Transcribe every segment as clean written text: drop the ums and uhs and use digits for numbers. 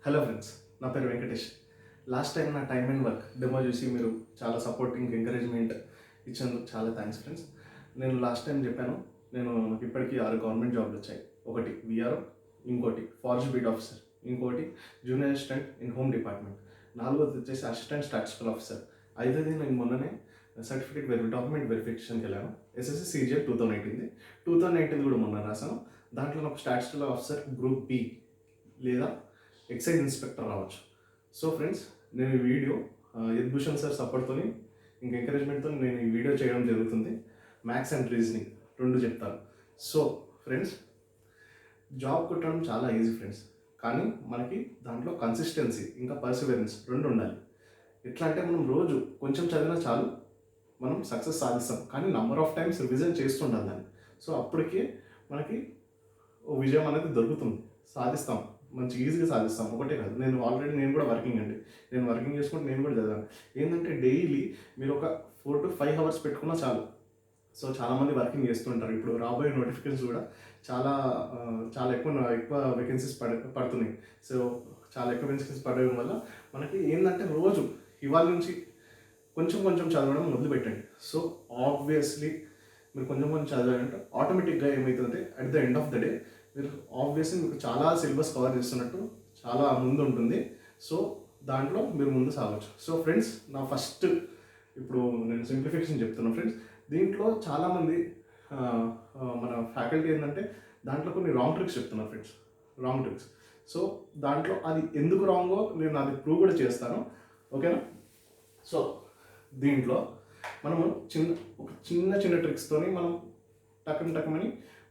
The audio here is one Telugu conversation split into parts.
హలో ఫ్రెండ్స్, నా పేరు వెంకటేష్. లాస్ట్ టైం నా టైమ్ అండ్ వర్క్ డెమో చూసి మీరు చాలా సపోర్టింగ్ ఎంకరేజ్మెంట్ ఇచ్చినందుకు చాలా థ్యాంక్స్ ఫ్రెండ్స్. నేను లాస్ట్ టైం చెప్పాను, నాకు ఇప్పటికీ 6 గవర్నమెంట్ జాబ్లు వచ్చాయి. ఒకటి విఆర్ఓ, ఇంకోటి ఫారెస్ట్ బీట్ ఆఫీసర్, ఇంకోటి junior assistant in home department, నాలుగోది వచ్చేసి అసిస్టెంట్ స్టాటిస్టికల్ ఆఫీసర్. ఐదోది నేను మొన్ననే సర్టిఫికేట్ డాక్యుమెంట్ వెరిఫికేషన్కి వెళ్ళాను. ఎస్ఎస్సి సిజిఎల్ 2019 కూడా మొన్న రాశాను. దాంట్లో నాకు స్టాటిస్టికల్ ఆఫీసర్ గ్రూప్ బి లేదా ఎక్సైజ్ ఇన్స్పెక్టర్ రావచ్చు. సో ఫ్రెండ్స్, నేను ఈ వీడియో యద్భూషణ్ సార్ సపోర్ట్తో ఇంకా ఎంకరేజ్మెంట్తో నేను ఈ వీడియో చేయడం జరుగుతుంది. మ్యాథ్స్ అండ్ రీజనింగ్ రెండు చెప్తాను. సో ఫ్రెండ్స్, జాబ్ కొట్టడం చాలా ఈజీ ఫ్రెండ్స్, కానీ మనకి దాంట్లో కన్సిస్టెన్సీ ఇంకా పర్సివరెన్స్ రెండు ఉండాలి. ఎట్లా అంటే మనం రోజు కొంచెం చదివినా చాలు, మనం సక్సెస్ సాధిస్తాం. కానీ నంబర్ ఆఫ్ టైమ్స్ రివిజన్ చేస్తుండాలి దాన్ని. సో అప్పటికే మనకి విజయం అనేది దొరుకుతుంది, సాధిస్తాం, మంచి ఈజీగా సాధిస్తాం. ఒకటే కాదు, నేను కూడా వర్కింగ్ అండి. నేను వర్కింగ్ చేసుకుంటే నేను కూడా చదివాను. ఏంటంటే డైలీ మీరు ఒక 4 to 5 hours పెట్టుకున్నా చాలు. సో చాలామంది వర్కింగ్ చేస్తుంటారు. ఇప్పుడు రాబోయే నోటిఫికేషన్స్ కూడా చాలా చాలా ఎక్కువ వేకెన్సీస్ పడుతున్నాయి. సో చాలా ఎక్కువ వేకెన్సీస్ పడడం వల్ల మనకి ఏంటంటే రోజు ఇవాళ నుంచి కొంచెం కొంచెం చదవడం మొదలుపెట్టండి. సో ఆబ్వియస్లీ మీరు కొంచెం కొంచెం చదవాలంటే ఆటోమేటిక్గా ఏమవుతుందంటే at the end of the day మీరు ఆబ్వియస్లీ మీకు చాలా సిలబస్ కవర్ చేస్తున్నట్టు చాలా ముందు ఉంటుంది. సో దాంట్లో మీరు ముందు సాగవచ్చు. సో ఫ్రెండ్స్, నా ఫస్ట్ ఇప్పుడు నేను సింప్లిఫికేషన్ చెప్తున్నాను ఫ్రెండ్స్. దీంట్లో చాలామంది మన ఫ్యాకల్టీ ఏంటంటే దాంట్లో కొన్ని రాంగ్ ట్రిక్స్ చెప్తున్నారు ఫ్రెండ్స్, రాంగ్ ట్రిక్స్. సో దాంట్లో అది ఎందుకు రాంగో నేను అది ప్రూవ్ కూడా చేస్తాను, ఓకేనా? సో దీంట్లో మనము చిన్న చిన్న ట్రిక్స్తోని మనం టక్కమని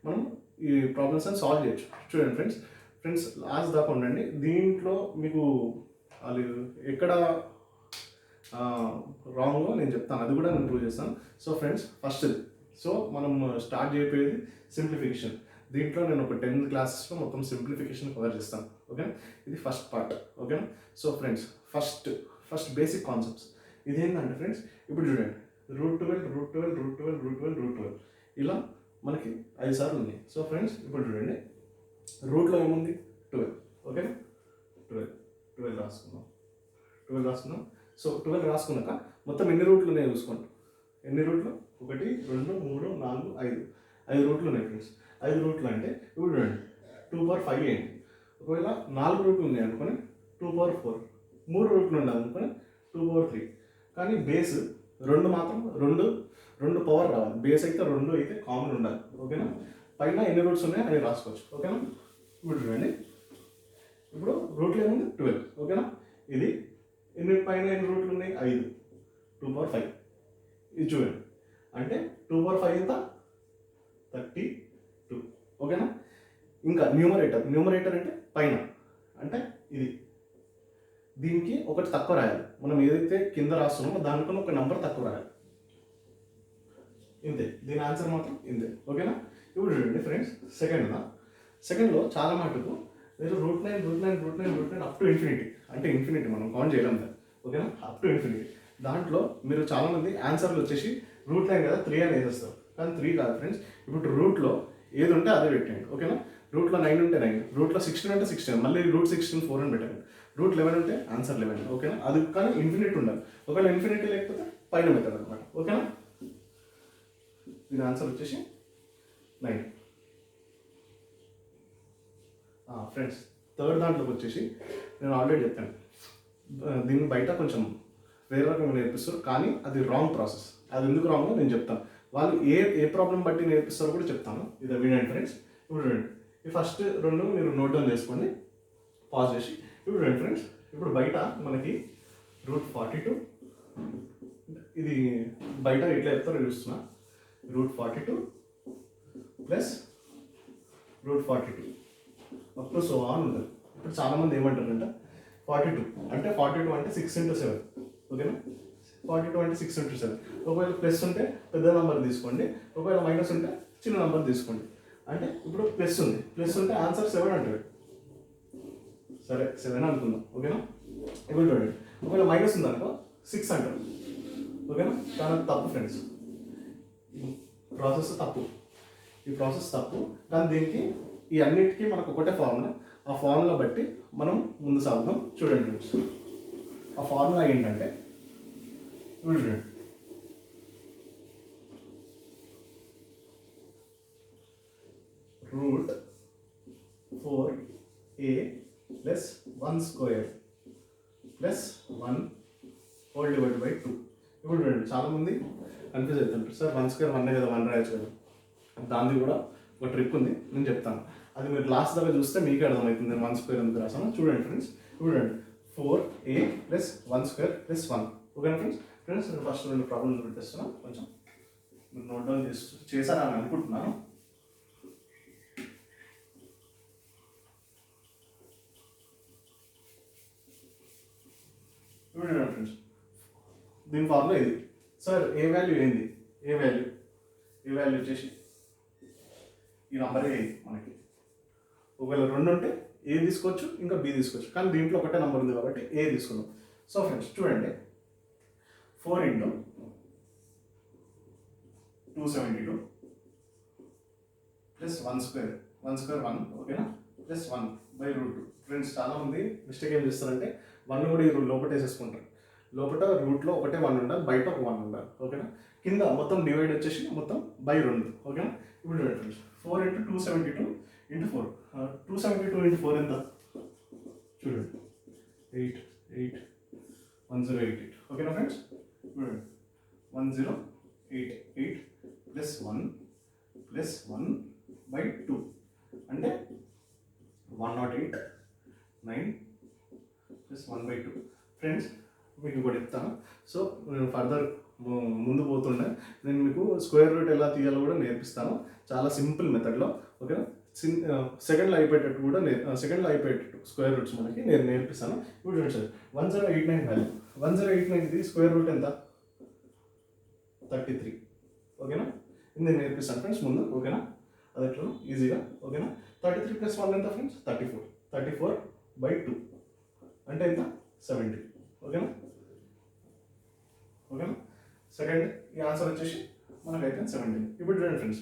మనం ఈ ప్రాబ్లమ్స్ అని సాల్వ్ చేయొచ్చు. చూడండి ఫ్రెండ్స్ లాస్ట్ దాకా ఉండండి. దీంట్లో మీకు వాళ్ళు ఎక్కడ రాంగో నేను చెప్తాను, అది కూడా నేను ప్రూవ్ చేస్తాను. సో ఫ్రెండ్స్, ఫస్ట్ సో మనం స్టార్ట్ చేయబోయేది సింప్లిఫికేషన్. దీంట్లో నేను ఒక 10 క్లాసెస్లో మొత్తం సింప్లిఫికేషన్ కవర్ చేస్తాను, ఓకేనా? ఇది ఫస్ట్ పార్ట్, ఓకేనా? So friends, first basic concepts. ఇదేంటంటే ఫ్రెండ్స్, ఇప్పుడు చూడండి, √12 ఇలా మనకి 5 సార్లు ఉన్నాయి. సో ఫ్రెండ్స్, ఇప్పుడు చూడండి, రూట్లో ఏముంది 12, ఓకేనా? 12 రాసుకుందాం. సో 12 రాసుకున్నాక మొత్తం ఎన్ని రూట్లు ఉన్నాయి చూసుకోండి. ఎన్ని రూట్లు? 1, 2, 3, 4, 5 రూట్లు ఉన్నాయి ఫ్రెండ్స్. 5 రూట్లు అంటే ఇప్పుడు చూడండి, 2/5 ఏంటి? ఒకవేళ 4 రూట్లు ఉన్నాయి అనుకొని 2/4, 3 రూట్లు ఉన్నాయి అనుకొని 2/3. కానీ బేస్ 2 మాత్రం రెండు పవర్ రావాలి. బేస్ అయితే 2 అయితే కామన్ ఉండాలి, ఓకేనా? పైన ఎన్ని రూట్స్ ఉన్నాయో అవి రాసుకోవచ్చు, ఓకేనా? ఇప్పుడు చూడండి, ఇప్పుడు రూట్లు ఏముంది 12, ఓకేనా? ఇది పైన ఎన్ని రూట్లు ఉన్నాయి? 5, 2/5. ఇది చూడండి, అంటే 2/5 ఎంత? 32, ఓకేనా? ఇంకా న్యూమరేటర్ అంటే పైన, అంటే ఇది. దీనికి ఒకటి తక్కువ రాయాలి. మనం ఏదైతే కింద రాస్తున్నామో దానికన్నా ఒక నెంబర్ తక్కువ రాయాలి. ఇంతే, దీని ఆన్సర్ మాత్రం ఇంతే, ఓకేనా? ఇప్పుడు చూడండి ఫ్రెండ్స్, సెకండ్లో చాలా మటుకు మీరు √9 అప్ టు ఇన్ఫినిటీ, అంటే ఇన్ఫినిటీ మనం కౌంట్ చేయలేం కదా, ఓకేనా? Up to infinity. దాంట్లో మీరు చాలామంది ఆన్సర్లు వచ్చేసి √9 కదా 3 అని వేసేస్తారు. కానీ 3 కాదు ఫ్రెండ్స్. ఇప్పుడు రూట్లో ఏది ఉంటే అదే పెట్టండి, ఓకేనా? రూట్లో 9 ఉంటే 9, రూట్లో 16 ఉంటే 16, మళ్ళీ √16 4 అని పెట్టండి. √11 ఉంటే ఆన్సర్ 11, ఓకేనా? అది కానీ ఇన్ఫినిటీ ఉండాలి. ఒకవేళ ఇన్ఫినిటీ లేకపోతే పైన మెథడ్ అనమాట, ఓకేనా? దీని ఆన్సర్ వచ్చేసి 9. ఫ్రెండ్స్, థర్డ్ దాంట్లోకి వచ్చేసి నేను ఆల్రెడీ చెప్పాను, దీన్ని బయట కొంచెం వేరే రకంగా నేర్పిస్తారు, కానీ అది రాంగ్ ప్రాసెస్. అది ఎందుకు రాంగో నేను చెప్తాను. వాళ్ళు ఏ ప్రాబ్లం బట్టి నేర్పిస్తారో కూడా చెప్తాను. ఇది వినండి ఫ్రెండ్స్. ఇప్పుడు చూడండి, ఈ ఫస్ట్ 2 మీరు నోట్ డౌన్ చేసుకోండి, పాజ్ చేసి. ఇప్పుడు చూడండి ఫ్రెండ్స్, ఇప్పుడు బయట మనకి √42, ఇది బయట ఎట్లా చెప్తారో చూస్తున్నా, √42 plus √42 up to so on ఉంటుంది. ఇప్పుడు చాలామంది ఏమంటారంటే 42 అంటే 6 into 7, ఓకేనా? 42 అంటే 6 into 7. ఒకవేళ ప్లస్ ఉంటే పెద్ద నెంబర్ తీసుకోండి, ఒకవేళ మైనస్ ఉంటే చిన్న నెంబర్ తీసుకోండి. అంటే ఇప్పుడు ప్లస్ ఉంటే ఆన్సర్ 7 అంటారు. సరే, 7 అనుకుందాం, ఓకేనా? ఇప్పుడు చూడండి, ఒకవేళ మైనస్ ఉందనుకో 6 అంటారు, ఓకేనా? కానీ తప్పు ఫ్రెండ్స్, ఈ ప్రాసెస్ తప్పు. కానీ దీనికి ఈ అన్నిటికీ మనకు ఒకటే ఫార్ములా. ఆ ఫార్ములా బట్టి మనం ముందు సాగుదాం. చూడండి ఫ్రెండ్స్, ఆ ఫార్ములా ఏంటంటే చూడండి, root 4a plus 1 square plus 1 whole divide by 2. ఇప్పుడు చూడండి, చాలామంది కన్ఫ్యూజ్ అవుతుంటారు, సార్ 1 స్క్వేర్ 1 కదా, 1 రాయొచ్చు కదా. దానికి కూడా ఒక ట్రిక్ ఉంది, నేను చెప్తాను. అది మీరు లాస్ట్ దాకా చూస్తే మీకే అర్థమవుతుంది నేను 1 స్క్వేర్ ఎందుకు రాసాను. చూడండి ఫ్రెండ్స్, చూడండి 4a ప్లస్ 1 స్క్వేర్ ప్లస్ 1. ఓకేనా ఫ్రెండ్స్ నేను ఫస్ట్ 2 ప్రాబ్లమ్స్ పెట్టేస్తున్నాను, కొంచెం మీరు నోట్ డౌన్ చేశారని అనుకుంటున్నాను. చూడండి ఫ్రెండ్స్, దీని ఫార్ములా ఇది. సార్ ఏ వాల్యూ ఏంది, ఏ వాల్యూ వచ్చేసి ఈ నంబరే మనకి. ఒకవేళ 2 ఉంటే ఏ తీసుకోవచ్చు, ఇంకా బి తీసుకోవచ్చు, కానీ దీంట్లో ఒకటే నెంబర్ ఉంది కాబట్టి ఏ తీసుకుందాం. సో ఫ్రెండ్స్ చూడండి, 4 × 272 ప్లస్ 1 స్క్వేర్ 1, ఓకేనా, ప్లస్ 1 బై రూట్ 2. ఫ్రెండ్స్ చాలామంది మిస్టేక్ ఏం చేస్తారంటే 1 కూడా ఈ లోపల వేసేసుకుంటారు. లోపల రూట్లో ఒకటే 1 ఉండాలి, బయట ఒక 1 ఉండాలి, ఓకేనా. కింద మొత్తం డివైడ్ వచ్చేసి మొత్తం బై 2, ఓకేనా. ఇప్పుడు చూడండి ఫ్రెండ్స్, 4 × 272 × 4. 272 × 4 ఎంత చూడండి, 8 1088, ఓకేనా ఫ్రెండ్స్. చూడండి 1088 ప్లస్ 1 బై 2 అంటే 108 9 ప్లస్ 1 బై 2. ఫ్రెండ్స్ మీకు కూడా చెప్తాను. సో నేను ఫర్దర్ ముందు పోతుండే నేను మీకు స్క్వేర్ రూట్ ఎలా తీయాలో కూడా నేర్పిస్తాను, చాలా సింపుల్ మెథడ్లో, ఓకేనా. సెకండ్లో అయిపోయేటట్టు స్క్వేర్ రూట్స్ మనకి నేను నేర్పిస్తాను. ఇప్పుడు చూడండి సార్, 1089 వాల్యూ, 1089ది స్క్వేర్ రూట్ ఎంత 33, ఓకేనా. ఇది నేను నేర్పిస్తాను ఫ్రెండ్స్ ముందు, ఓకేనా. అది ఎట్లా ఈజీగా, ఓకేనా. 33 ప్లస్ 1 ఎంత ఫ్రెండ్స్ 34 బై 2 అంటే ఎంత 70, ఓకేనా. సెకండ్ ఈ ఆన్సర్ వచ్చేసి మనకైతే 70. ఇప్పుడు చూడండి ఫ్రెండ్స్,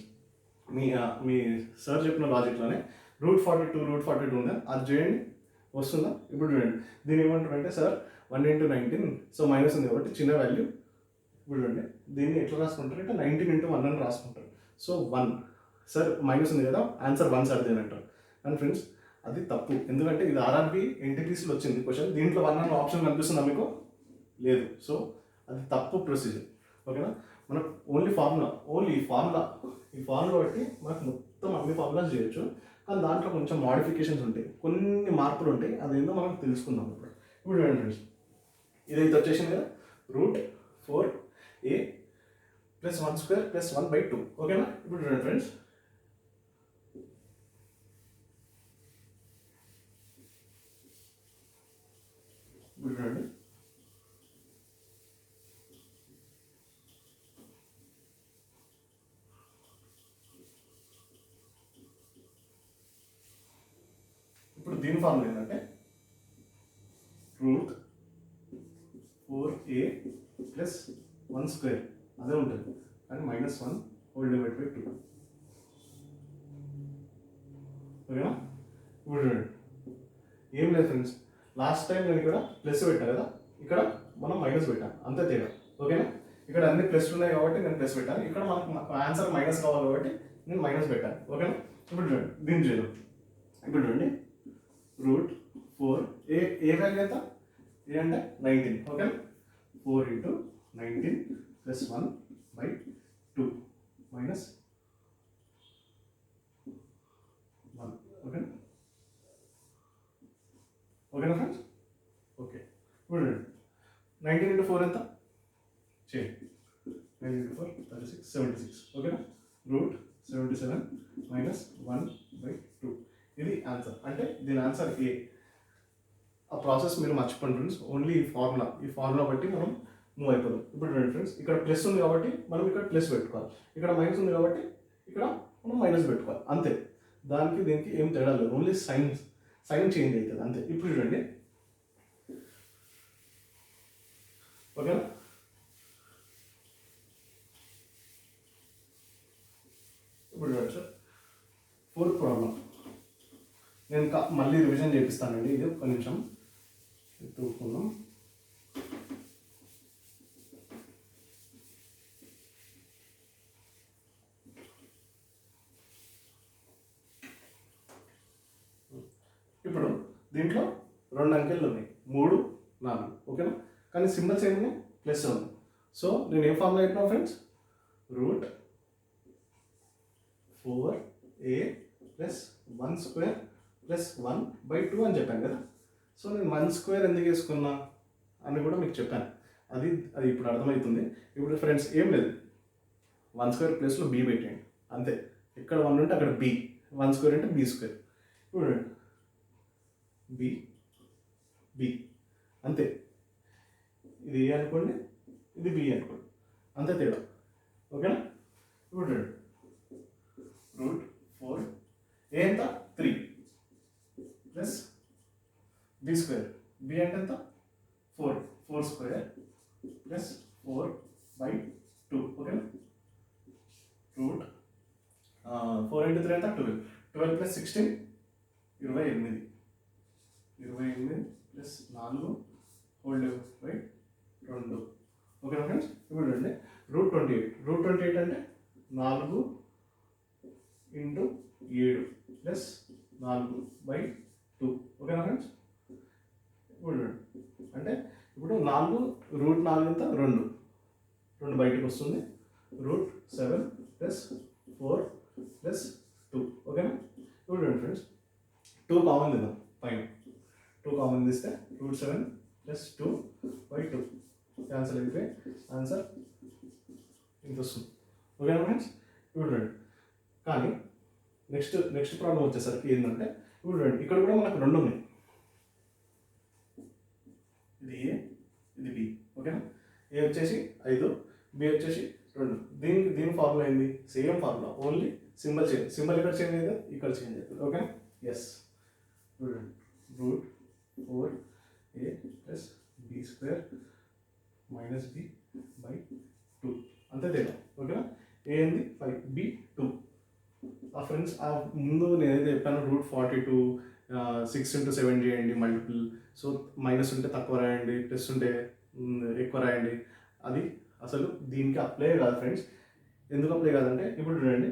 మీ సార్ చెప్పిన లాజిక్లోనే రూట్ 42 ఉంది, అది చేయండి వస్తుందా. ఇప్పుడు చూడండి, దీన్ని ఏమంటారంటే సార్ 1 × 19, సో మైనస్ ఉంది కాబట్టి చిన్న వాల్యూ. ఇప్పుడు చూడండి, దీన్ని ఎట్లా రాసుకుంటారు అంటే 19 × 1 అని రాసుకుంటారు. సో 1 సార్ మైనస్ ఉంది కదా, ఆన్సర్ 1 సార్ అంటారు. అండ్ ఫ్రెండ్స్ అది తప్పు, ఎందుకంటే ఇది ఆర్ఆర్బి ఎన్టీపీసీలో వచ్చింది క్వశ్చన్, దీంట్లో 1 అన్న ఆప్షన్ కనిపిస్తుందా మీకు, లేదు. సో అది తప్పు ప్రొసీజర్, ఓకేనా. మనకు ఈ ఫార్ములా బట్టి మనకు మొత్తం అన్ని ఫార్ములాస్ చేయొచ్చు, కానీ దాంట్లో కొంచెం మోడిఫికేషన్స్ ఉంటాయి, కొన్ని మార్పులు ఉంటాయి, అదేందో మనం తెలుసుకుందాం ఇప్పుడు చూడండి ఫ్రెండ్స్, ఇదైతే వచ్చేసింది కదా root 4a plus 1 square plus 1 by 2, ఓకేనా. ఇప్పుడు చూడండి ఫ్రెండ్స్, ఇప్పుడు చూడండి, ఇప్పుడు దీని ఫార్ములా ఏంటంటే రూట్ 4a ప్లస్ 1 స్క్వేర్ అదే ఉంటుంది, కానీ -1 హోల్ డివైడ్ బై 2, ఓకేనా. ఇప్పుడు చూడండి, ఏం లేదు ఫ్రెండ్స్, లాస్ట్ టైం నేను ఇక్కడ ప్లస్ పెట్టాను కదా, ఇక్కడ మనం మైనస్ పెట్టాను, అంతే తేడా, ఓకేనా. ఇక్కడ అన్ని ప్లస్ ఉన్నాయి కాబట్టి నేను ప్లస్ పెట్టాను, ఇక్కడ మనకు ఆన్సర్ మైనస్ కావాలి కాబట్టి నేను మైనస్ పెట్టాను, ఓకేనా. ఇప్పుడు చూడండి, దీన్ని చేద్దాం. ఇప్పుడు చూడండి, రూట్ 4 ఏ వాల్యూ ఎంత, ఏ అంటే 19, ఓకేనా. 4 × 19 ప్లస్ 1 బై 2 మైనస్ 1, ఓకేనా. Friends, okay. ఇప్పుడు 19 × 4 ఎంత చేయండి, 19 × 4 36 76, ఓకేనా. రూట్ 77 మైనస్ 1 బై 2, ఇది ఆన్సర్. అంటే దీని ఆన్సర్ ఏ. ఆ ప్రాసెస్ మీరు మర్చిపోండి ఫ్రెండ్స్, ఓన్లీ ఈ ఫార్ములా బట్టి మనం మూవ్ అయిపోదాం. ఇప్పుడు చూడండి ఫ్రెండ్స్, ఇక్కడ ప్లస్ ఉంది కాబట్టి మనం ఇక్కడ ప్లస్ పెట్టుకోవాలి, ఇక్కడ మైనస్ ఉంది కాబట్టి ఇక్కడ మనం మైనస్ పెట్టుకోవాలి, అంతే. దానికి దీనికి ఏం తేడా లేదు, ఓన్లీ సైన్ చేంజ్ అవుతుంది అంతే. ఇప్పుడు చూడండి, ఓకేనా. ఇప్పుడు చూడండి సార్, 4th ప్రాబ్లం నేను మళ్ళీ రివిజన్ చేపిస్తానండి. ఇది ఒక్క నిమిషం ఎత్తుకుందాం. ఇప్పుడు దీంట్లో 2 అంకెలు ఉన్నాయి, 3, 4, ఓకేనా. కానీ సింబల్స్ ఏమున్నాయి, ప్లస్ ఉంది. సో నేను ఏ ఫార్ములా చెప్పినా ఫ్రెండ్స్, √4a + 1² + 1/2 అని చెప్పాను కదా. సో నేను 1² ఎందుకు వేసుకున్నా అని కూడా మీకు చెప్పాను. అది ఇప్పుడు అర్థమవుతుంది. ఇప్పుడు ఫ్రెండ్స్ ఏం లేదు, 1² ప్లేస్లో b పెట్టేయండి అంతే. ఎక్కడ 1 ఉంటే అక్కడ b, 1² అంటే b². ఇప్పుడు b అంతే. ఇది ఏ అనుకోండి, ఇది b అనుకోండి, అంతే తేడా, ఓకేనా. ఇప్పుడు √4 ఏ ఎంత 3 + b². b అంటే ఎంత 4, 4² + 4/2, ఓకేనా. √4 × 3 ఎంత 12, 12 + 16 28, 28 + 4 /2, ఓకేనా ఫ్రెండ్స్. ఇప్పుడు చూడండి √28, √28 అంటే 4 × 7 + 4/2, ఓకేనా ఫ్రెండ్స్. ఇప్పుడు అంటే ఇప్పుడు 4 √4 ఎంత 2 బయటకు వస్తుంది. √7 + 4 + 2, ఓకేనా. ఇప్పుడు చూడండి ఫ్రెండ్స్, 2 కామన్ తీద్దాం పైన. 2 కామన్ తీస్తే √7 + 2/2 క్యాన్సల్ అయిపోయి ఆన్సర్ ఇంత వస్తుంది, ఓకేనా ఫ్రెండ్స్. ఇప్పుడు చూడండి, కానీ నెక్స్ట్ ప్రాబ్లం వచ్చేసరికి ఏంటంటే, ఇప్పుడు చూడండి ఇక్కడ కూడా మనకు 2 ఉన్నాయి, ఇది ఏ, ఇది బి, ఓకేనా. ఏ వచ్చేసి 5, బి వచ్చేసి 2. దీని ఫార్ములా ఏంది, same formula, only symbol change. Symbol ఇక్కడ చేంజ్ అవుతుంది, ఇక్కడ చేంజ్ అవుతుంది, ఓకేనా. ఎస్, √4a + b² - b/2 అంతే తేడా, ఓకేనా. ఏ ఏంది 5, b 2. ఫ్రెండ్స్ ముందు నేనైతే చెప్పాను √42 6 × 7 చేయండి మల్టిపుల్. సో మైనస్ ఉంటే తక్కువ రాయండి, ప్లస్ ఉంటే ఎక్కువ రాయండి. అది అసలు దీనికి అప్లై కాదు ఫ్రెండ్స్. ఎందుకు అప్లై కాదంటే, ఇప్పుడు చూడండి,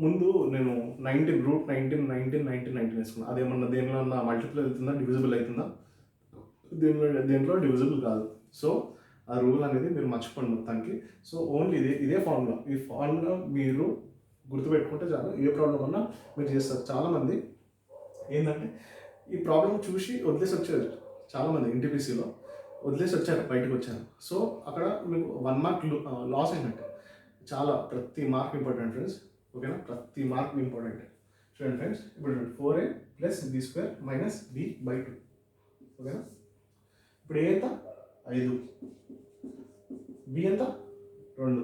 ముందు నేను 19 √19 వేసుకున్నాను. అదేమన్నా దేనిలో మల్టిపుల్ అవుతుందా, డివిజిబుల్ అవుతుందా, దేంట్లో డివిజిబుల్ కాదు. సో ఆ రూల్ అనేది మీరు మర్చిపోండి మొత్తానికి. సో ఓన్లీ ఇదే ఫార్ములా. ఈ ఫార్ములా మీరు గుర్తుపెట్టుకుంటే చాలు, ఏ ప్రాబ్లం అన్నా మీరు చేస్తారు. చాలామంది ఏంటంటే ఈ ప్రాబ్లం చూసి వదిలేసి వచ్చారు, చాలామంది ఎన్టీపీసీలో వదిలేసి వచ్చారు, బయటకు వచ్చారు. సో అక్కడ మీకు 1 మార్క్ లాస్ అయినట్టు. ప్రతి మార్క్ ఇంపార్టెంట్ ఫ్రెండ్స్, ఓకేనా. ప్రతి మార్క్ ఇంపార్టెంట్. చూడండి ఫ్రెండ్స్, ఇప్పుడు 4a + b² - b/2, ఓకేనా. ఇప్పుడు ఏ ఎంత 5, బి ఎంత 2²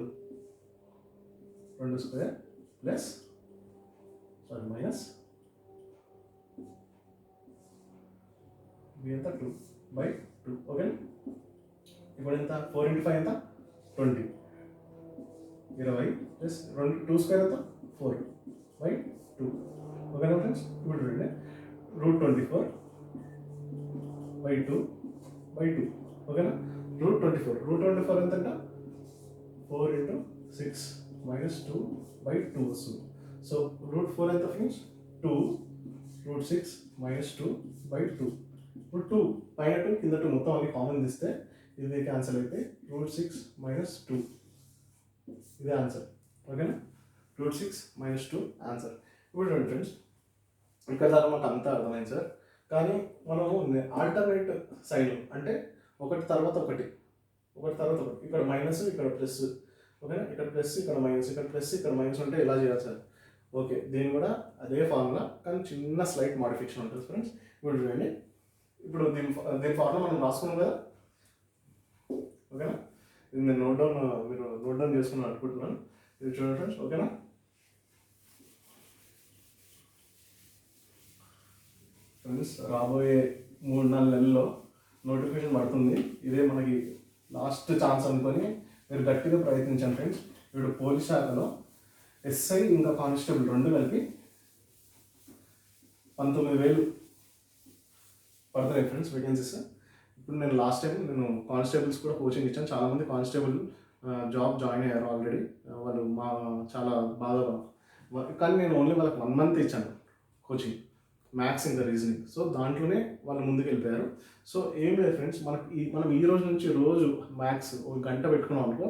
ప్లస్ మైనస్ బి ఎంత 2/2, ఓకేనా. ఇప్పుడు ఎంత 4 × 5 ఎంత 20, 20 ప్లస్ 2² ఎంత 4/2, ఓకేనా ఫ్రెండ్స్. ఇప్పుడు చూడండి √24/2/2, ఓకేనా. √24 ఎంత అంట 4 × 6 - 2/2 వస్తుంది. సో √4 ఎంత ఫ్రెండ్స్ 2, √6 - 2/2. ఇప్పుడు 2 పైన 2 కింద 2 మొత్తం అన్ని కామన్ తీస్తే ఇది క్యాన్సల్ అయితే √6 - 2 ఇదే ఆన్సర్, ఓకేనా. √6 - 2 ఆన్సర్. ఇప్పుడు చూడండి ఫ్రెండ్స్, ఇక్కడ దాకా మాకు అంతా అర్థమైంది సార్. కానీ మనము ఆల్టర్నేట్ సైన్ అంటే ఒకటి తర్వాత ఒకటి, ఇక్కడ మైనస్ ఇక్కడ ప్లస్, ఓకేనా. ఇక్కడ ప్లస్ ఇక్కడ మైనస్, ఇక్కడ ప్లస్ ఇక్కడ మైనస్ ఉంటే ఎలా చేయాలి సార్? ఓకే, దీని కూడా అదే ఫార్ములా, కానీ చిన్న స్లైట్ మాడిఫికేషన్ ఉంటుంది ఫ్రెండ్స్. ఇప్పుడు చూడండి, ఇప్పుడు దీని ఫార్ములా మనం రాసుకున్నాం కదా, ఓకేనా. ఇది నేను మీరు నోట్ డౌన్ చేసుకున్నాను అనుకుంటున్నాను. ఇది చూడండి ఫ్రెండ్స్, ఓకేనా. ఫ్రెండ్స్, రాబోయే 3-4 నెలల్లో నోటిఫికేషన్ పడుతుంది. ఇదే మనకి లాస్ట్ ఛాన్స్ అనుకొని మీరు గట్టిగా ప్రయత్నించండి ఫ్రెండ్స్. ఇప్పుడు పోలీస్ శాఖలో ఎస్ఐ ఇంకా కానిస్టేబుల్ 2 కలిపి 19,000 పడుతున్నాయి ఫ్రెండ్స్ వేకెన్సీస్. ఇప్పుడు నేను లాస్ట్ టైం కానిస్టేబుల్స్ కూడా కోచింగ్ ఇచ్చాను. చాలామంది కానిస్టేబుల్ జాబ్ జాయిన్ అయ్యారు ఆల్రెడీ. వాళ్ళు చాలా బాగా, కానీ నేను ఓన్లీ వాళ్ళకి 1 month ఇచ్చాను కోచింగ్, మ్యాథ్స్ ఇంకా రీజనింగ్. సో దాంట్లోనే వాళ్ళు ముందుకు వెళ్ళిపోయారు. సో ఏం లేదు ఫ్రెండ్స్, మనం ఈ రోజు నుంచి రోజు మ్యాథ్స్ 1 గంట పెట్టుకున్నాం అనుకో,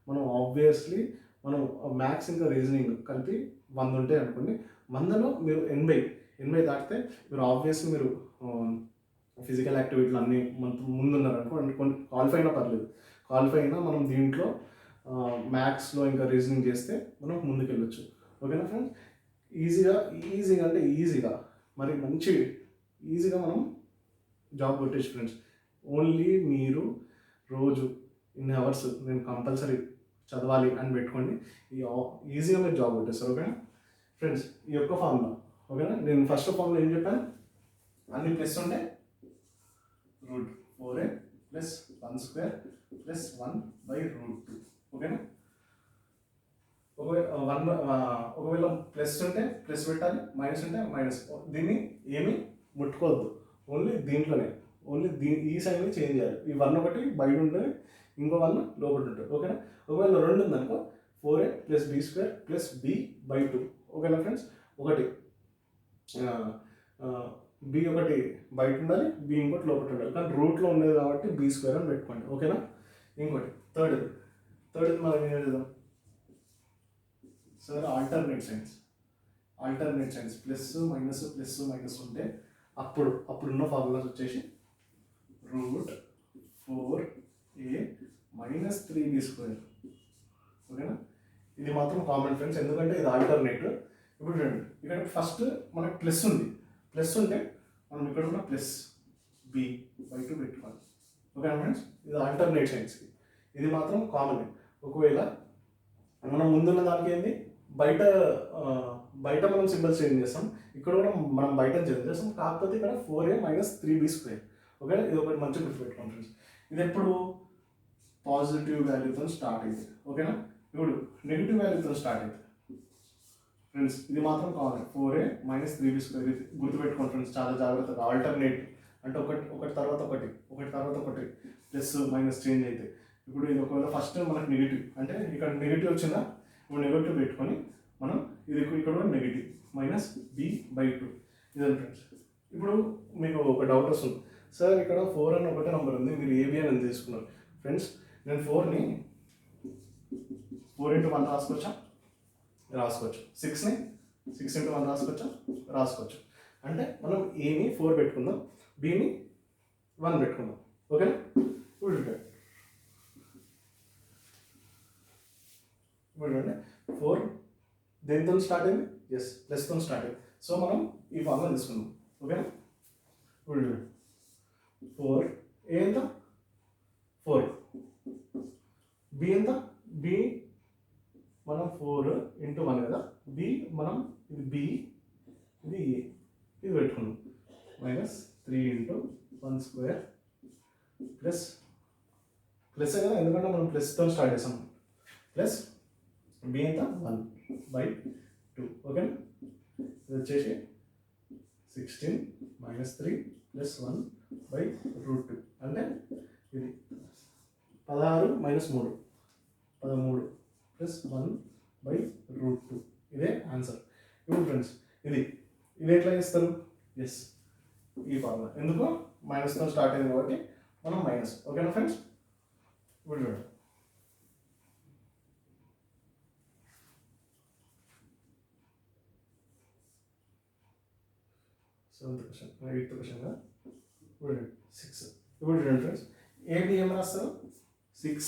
మనం ఆబ్వియస్లీ మ్యాథ్స్ ఇంకా రీజనింగ్ కలిపి 100 ఉంటాయి అనుకోండి. 100లో మీరు 80 దాటితే మీరు ఆబ్వియస్లీ ఫిజికల్ యాక్టివిటీలు అన్నీ ముందున్నారు అనుకో, క్వాలిఫై అయినా పర్లేదు. క్వాలిఫై అయినా మనం దీంట్లో మ్యాథ్స్లో ఇంకా రీజనింగ్ చేస్తే మనం ముందుకు వెళ్ళొచ్చు. ఓకేనా ఫ్రెండ్స్? ఈజీగా అంటే ఈజీగా మరి ఈజీగా మనం జాబ్ కొట్టేచ్చు ఫ్రెండ్స్. ఓన్లీ మీరు రోజు ఇన్ని అవర్స్ నేను కంపల్సరీ చదవాలి అని పెట్టుకోండి, ఈజీగా మీరు జాబ్ కొట్టేస్తారు. ఓకేనా ఫ్రెండ్స్? ఈ యొక్క ఫార్ములా, ఓకేనా? నేను ఫస్ట్ ఫార్ములా ఏం చెప్పాను, అన్ని ప్లస్ ఉంటే √4a + 1² + 1/√2. ఓకేనా? ఒకవేళ ప్లస్ ఉంటే ప్లస్ పెట్టాలి, మైనస్ ఉంటే మైనస్. దీన్ని ఏమి ముట్టుకోవద్దు, ఓన్లీ దీంట్లోనే, ఈ సైడ్ని చేంజ్ చేయాలి. ఈ 1 ఒకటి బయట ఉంటుంది, ఇంకో 1 లోపల ఉంటుంది. ఓకేనా? ఒకవేళ 2 ఉందనుకో 4a + b² + b/2. ఓకేనా ఫ్రెండ్స్? ఒకటి బి ఒకటి బయట ఉండాలి, బి ఇంకోటి లోపల ఉండాలి, కానీ రూట్లో ఉండేది కాబట్టి b² అని పెట్టుకోండి. ఓకేనా? ఇంకోటి థర్డ్ మనం ఏం చేద్దాం సార్, ఆల్టర్నేట్ సైన్స్ ప్లస్ ఉంటే అప్పుడున్న ఫార్ములాస్ వచ్చేసి √4a - 3b². ఓకేనా? ఇది మాత్రం కామన్ ఫ్రెండ్స్, ఎందుకంటే ఇది ఆల్టర్నేట్. ఇప్పుడు చూడండి, ఇక్కడ ఫస్ట్ మనకు ప్లస్ ఉంది, ప్లస్ ఉంటే మనం ఇక్కడ ఉన్న ప్లస్ b/2 పెట్టుకోవాలి. ఓకేనా ఫ్రెండ్స్? ఇది ఆల్టర్నేట్ సైన్స్కి, ఇది మాత్రం కామన్. ఒకవేళ మనం ముందున్న దానికి ఏంది, బయట మనం సింబల్స్ చేంజ్ చేస్తాం, ఇక్కడ కూడా మనం బయట చేంజ్ చేస్తాం, కాకపోతే ఇక్కడ 4a - 3b². ఓకేనా? ఇది ఒకటి మంచిగా గుర్తుపెట్టుకోండి ఫ్రెండ్స్. ఇది ఎప్పుడు పాజిటివ్ వాల్యూతో స్టార్ట్ అయింది. ఓకేనా? ఇప్పుడు నెగిటివ్ వాల్యూతో స్టార్ట్ అవుతుంది ఫ్రెండ్స్. ఇది మాత్రం కావాలి, 4a - 3b². ఇది గుర్తుపెట్టుకోండి ఫ్రెండ్స్, చాలా జాగ్రత్తగా. ఆల్టర్నేట్ అంటే ఒకటి తర్వాత ఒకటి ప్లస్ మైనస్ చేంజ్ అయితే. ఇప్పుడు ఇది ఒకవేళ ఫస్ట్ మనకు నెగిటివ్ అంటే ఇక్కడ నెగిటివ్ వచ్చిందా, ఇప్పుడు నెగిటివ్ పెట్టుకొని మనం ఇది ఇక్కడ నెగిటివ్ -b/2. ఇదే ఫ్రెండ్స్. ఇప్పుడు మీకు ఒక డౌట్ వస్తుంది, సార్ ఇక్కడ 4 అని ఒకటే నెంబర్ ఉంది, మీరు ఏబి అని తీసుకున్నారు. ఫ్రెండ్స్, నేను 4ని 4 × 1 రాసుకోవచ్చు, 6ని 6 × 1 రాసుకోవచ్చు. అంటే మనం ఏని 4 పెట్టుకుందాం, బిని 1 పెట్టుకుందాం. ఓకేనా? ఇప్పుడు చూడండి, 4 దేనితో స్టార్ట్ అయింది, ప్లస్తో స్టార్ట్ అయింది. సో మనం ఈ ఫార్ములా తీసుకుందాం. ఓకేనా? ఇప్పుడు 4 ఏ ఎంత, 4 బి ఎంత, బి మనం 4 × 1 కదా, బి మనం ఇది బి ఇది ఏ, ఇది పెట్టుకున్నాం. -3 × 1² ప్లస్ కదా, ఎందుకంటే మనం ప్లస్తో స్టార్ట్ చేసాం, ప్లస్ బి ఎంత 1/2. ఓకేనా? ఇది వచ్చేసి 16 - 3 + 1/√2. అంటే ఇది 16 - 3 13 + 1/√2. ఇదే ఆన్సర్. ఇప్పుడు ఫ్రెండ్స్, ఇది ఎట్లా చేస్తారు, ఈ ఫార్ములా ఎందుకు మైనస్తో స్టార్ట్ అయింది కాబట్టి మనం మైనస్. ఓకేనా ఫ్రెండ్స్? ఇప్పుడు చూడండి, 7th క్వశ్చన్ 8th క్వశ్చన్ కదా. ఇప్పుడు 6. ఇప్పుడు చూడండి ఫ్రెండ్స్, ఏబి ఏం రాస్తారు, 6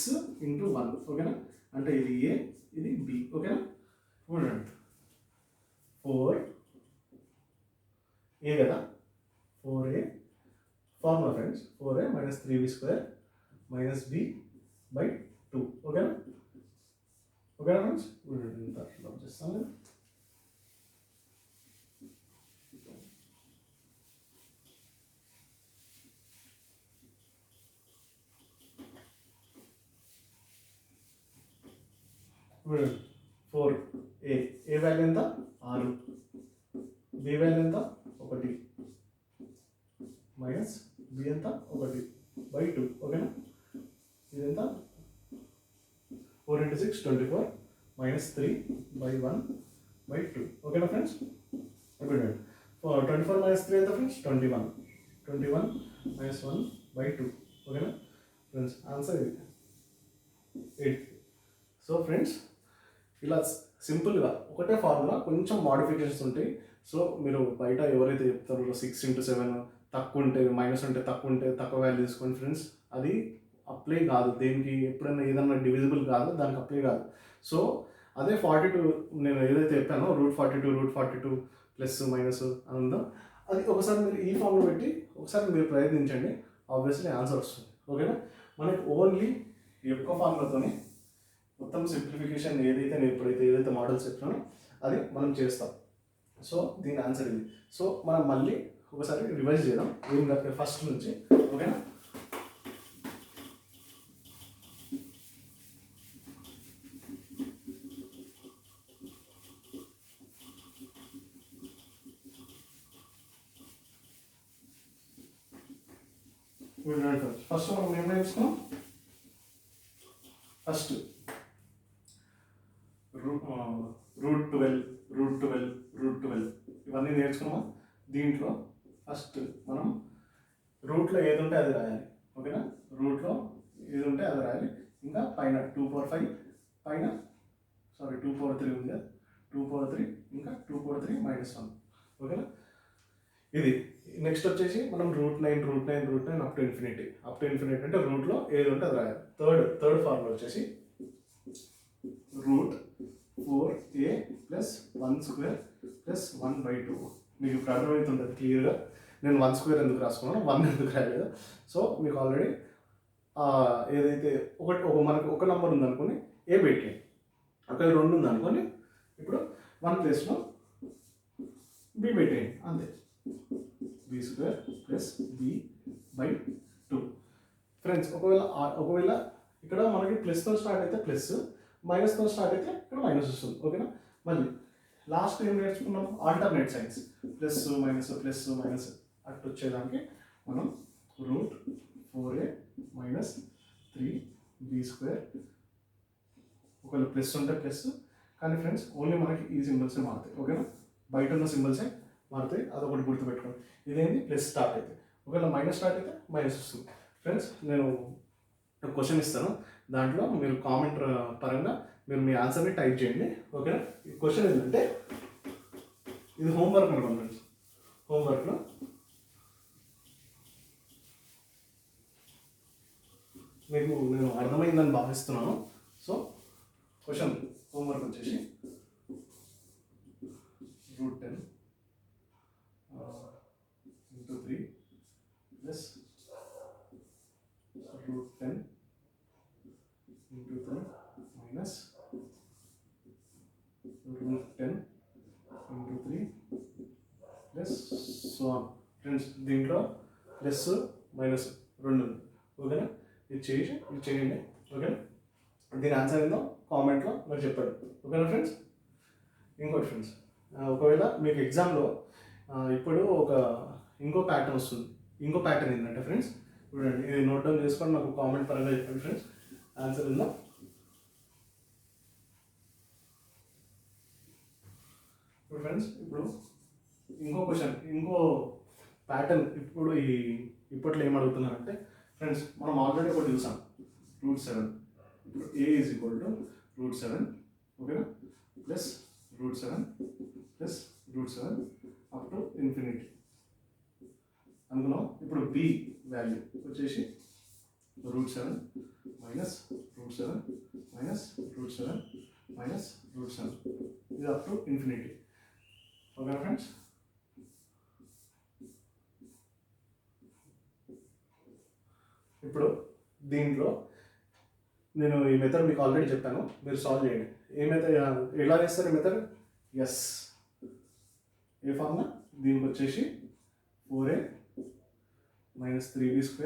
× 1. ఓకేనా? అంటే ఇది ఏ, ఇది బి. ఓకేనా? ఇప్పుడు చూడండి, 4 ఏ కదా, 4a formula friends, 4a - 3b² - b/2. ఓకేనా? ఫ్రెండ్స్? ఇప్పుడు చేస్తాను. ఇప్పుడు 4 ఏ వాల్యూ ఎంత, 6, బి వాల్యూ ఎంత, 1, మైనస్ బి ఎంత 1/2 ఓకేనా. ఇది ఎంత 4 × 6 24 మైనస్ 3/1/2 ఓకేనా ఫ్రెండ్స్. ఇప్పుడు 24 మైనస్ 3 ఎంత ఫ్రెండ్స్ 21 మైనస్ 1/2 ఓకేనా ఫ్రెండ్స్. ఆన్సర్ ఇది 8. సో ఫ్రెండ్స్ ఇలా సింపుల్గా ఒకటే ఫార్ములా కొంచెం మోడిఫికేషన్స్ ఉంటాయి. సో మీరు బయట ఎవరైతే చెప్తారో 6 × 7 తక్కువ ఉంటే మైనస్ ఉంటే తక్కువ వాల్యూ తీసుకోండి ఫ్రెండ్స్. అది అప్లై కాదు దేనికి, ఎప్పుడైనా ఏదన్నా డివిజిబుల్ కాదు దానికి అప్లై కాదు. సో అదే 42 నేను ఏదైతే చెప్పానో √42 ప్లస్ మైనస్ అని ఉందో అది ఒకసారి మీరు ఈ ఫామ్లో పెట్టి ఒకసారి మీరు ప్రయత్నించండి, ఆబ్వియస్లీ ఆన్సర్ వస్తుంది ఓకేనా. మనకి ఓన్లీ ఈ యొక్క ఫార్ములాతోనే మొత్తం సింప్లిఫికేషన్ నేను ఇప్పుడైతే ఏదైతే మోడల్స్ చెప్తానో అది మనం చేస్తాం. సో దీని ఆన్సర్ ఇది. సో మనం మళ్ళీ ఒకసారి రివైజ్ చేద్దాం ఏం ఫస్ట్ నుంచి ఓకేనా. ఫస్ట్ మనం ఏం నేర్చుకున్నాం, ఫస్ట్ √12 ఇవన్నీ నేర్చుకున్నాం. దీంట్లో ఫస్ట్ మనం రూట్లో ఏది ఉంటే అది రాయాలి ఓకేనా. రూట్లో ఏది ఉంటే అది రాయాలి. ఇంకా పైన 2/5 పైన 2/3 ఉంది కదా 2/3 ఇంకా 2/3 - 1 ఓకేనా. ఇది నెక్స్ట్ వచ్చేసి మనం √9 అప్ టు ఇన్ఫినిటీ అంటే రూట్లో ఏది ఉంటే అది రాయాలి. థర్డ్ ఫార్ములా వచ్చేసి √4a + 1² + 1/2. మీకు ఇప్పుడు అర్థమవుతుంటుంది క్లియర్గా నేను 1² ఎందుకు రాసుకున్నాను 1 ఎందుకు రాయలేదు. సో మీకు ఆల్రెడీ ఏదైతే మనకు ఒక నెంబర్ ఉందనుకోని ఏ పెట్టేయండి, అక్కడ 2 ఉందనుకోని ఇప్పుడు 1 ప్లేస్లో బి పెట్టేయండి అంతే. b² + b/2 friends. ఒకవేళ ఇక్కడ మనకి ప్లస్తో స్టార్ట్ అయితే ప్లస్, మైనస్తో స్టార్ట్ అయితే ఇక్కడ మైనస్ వస్తుంది ఓకేనా. మళ్ళీ లాస్ట్ ఏం నేర్చుకున్నాం ఆల్టర్నేట్ సైన్స్ ప్లస్ మైనస్ అటు వచ్చేదానికి మనం √4a - 3b² ఒకవేళ ప్లస్ ఉంటే ప్లస్, కానీ ఫ్రెండ్స్ ఓన్లీ మనకి ఈ సింబల్సే మారుతాయి ఓకేనా. బయట ఉన్న సింబల్సే మారుతాయి, అదొకటి గుర్తుపెట్టుకోండి. ఇదేంటి ప్లస్ స్టార్ట్ అయితే, ఒకవేళ మైనస్ స్టార్ట్ అయితే మైనస్ వస్తుంది. ఫ్రెండ్స్ నేను ఒక క్వశ్చన్ ఇస్తాను, దాంట్లో మీరు కామెంట్ పరంగా మీరు మీ ఆన్సర్ని టైప్ చేయండి ఓకేనా. ఈ క్వశ్చన్ ఏంటంటే ఇది హోంవర్క్ అనుకోండి ఫ్రెండ్స్. హోంవర్క్లో మీకు నేను అర్థమైందని భావిస్తున్నాను. సో క్వశ్చన్ హోంవర్క్ వచ్చేసి √10 × 3 + √10 × 3 minus √10 × 3 plus so on. Friends దీంట్లో ప్లస్ మైనస్ 2 ఓకేనా. ఇది చేయండి ఓకేనా. దీని ఆన్సర్ ఏందో కామెంట్లో మరి చెప్పండి ఓకేనా ఫ్రెండ్స్. ఇంకోటి ఫ్రెండ్స్, ఒకవేళ మీకు ఎగ్జామ్లో ఇప్పుడు ఇంకో ప్యాటర్న్ వస్తుంది. ఇంకో ప్యాటర్న్ ఏంటంటే ఫ్రెండ్స్ చూడండి, ఇది నోట్ డౌన్ చేసుకొని నాకు కామెంట్ పరంగా చెప్పండి ఫ్రెండ్స్ ఆన్సర్ ఉందా. ఇప్పుడు ఫ్రెండ్స్ ఇంకో క్వశ్చన్, ఇంకో ప్యాటర్న్ ఇప్పట్లో ఏం అడుగుతున్నారంటే ఫ్రెండ్స్ మనం ఆల్రెడీ ఒకటి చూసాం √7. ఇప్పుడు a = √7 ఓకేనా ప్లస్ √7 అప్ టు ఇన్ఫినిటీ అనుకున్నాం. ఇప్పుడు b వాల్యూ వచ్చేసి √7 -√7 ఇది అప్ టు ఇన్ఫినిటీ ఓకేనా ఫ్రెండ్స్. ఇప్పుడు దీంట్లో నేను ఈ మెథడ్ మీకు ఆల్రెడీ చెప్పాను, మీరు సాల్వ్ చేయండి. ఏ మెథడ్ ఎలా చేస్తారు ఈ మెథడ్? ఎస్ ఏ ఫార్ములా దీనికి వచ్చేసి 4a - 3b²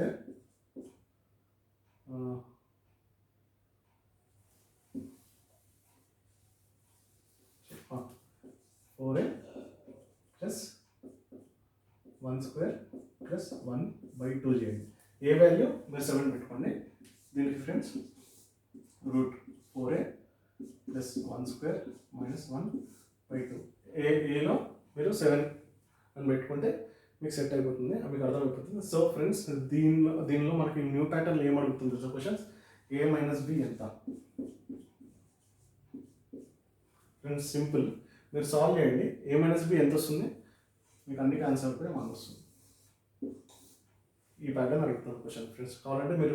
4a + 1² ప్లస్ 1/2 చేయండి. ఏ వాల్యూ మీరు 7 పెట్టుకోండి. దీనికి ఫ్రెండ్స్ √4a ప్లస్ 1² మైనస్ 1/2. ఏలో మీరు 7 అని పెట్టుకుంటే మీకు సెట్ అయిపోతుంది, మీకు అర్థమైపోతుంది. సో ఫ్రెండ్స్, దీనిలో మనకి న్యూ ప్యాటర్న్ ఏమడుగుతుంది so questions, a minus b ఎంత ఫ్రెండ్స్? సింపుల్, మీరు సాల్వ్ చేయండి. a మైనస్ b ఎంత వస్తుంది? మీకు అన్ని ఆన్సర్ కూడా 1 వస్తుంది. ఈ ప్యాటర్న్ అడుగుతుంది క్వశ్చన్ ఫ్రెండ్స్. కావాలంటే మీరు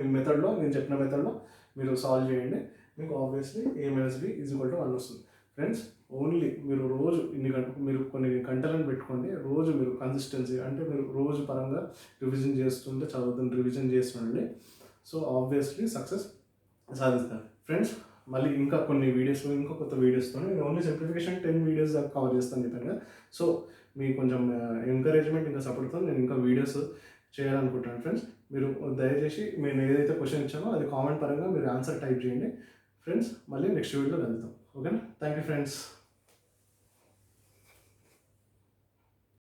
ఈ మెథడ్లో, నేను చెప్పిన మెథడ్లో మీరు సాల్వ్ చేయండి. మీకు obviously a minus b is equal to 1 వస్తుంది ఫ్రెండ్స్. ఓన్లీ మీరు రోజు మీరు కొన్ని గంటలను పెట్టుకోండి. రోజు మీరు కన్సిస్టెన్సీ అంటే మీరు రోజు పరంగా రివిజన్ చేస్తుంటే చదువుతుంది, రివిజన్ చేస్తుండండి. సో ఆబ్వియస్లీ సక్సెస్ సాధిస్తారు ఫ్రెండ్స్. మళ్ళీ ఇంకా కొన్ని వీడియోస్లో, ఇంకా కొత్త వీడియోస్తో నేను ఓన్లీ సింప్లిఫికేషన్ 10 వీడియోస్ దాకా కవర్ చేస్తాను చెప్పాను కదా. సో మీకు కొంచెం ఎంకరేజ్మెంట్, ఇంకా సపోర్ట్తో నేను ఇంకా వీడియోస్ చేయాలనుకుంటున్నాను ఫ్రెండ్స్. మీరు దయచేసి నేను ఏదైతే క్వశ్చన్ ఇచ్చానో అది కామెంట్ పరంగా మీరు ఆన్సర్ టైప్ చేయండి ఫ్రెండ్స్. మళ్ళీ నెక్స్ట్ వీడియోలో కలుద్దాం. ఓకేనా? Thank you friends.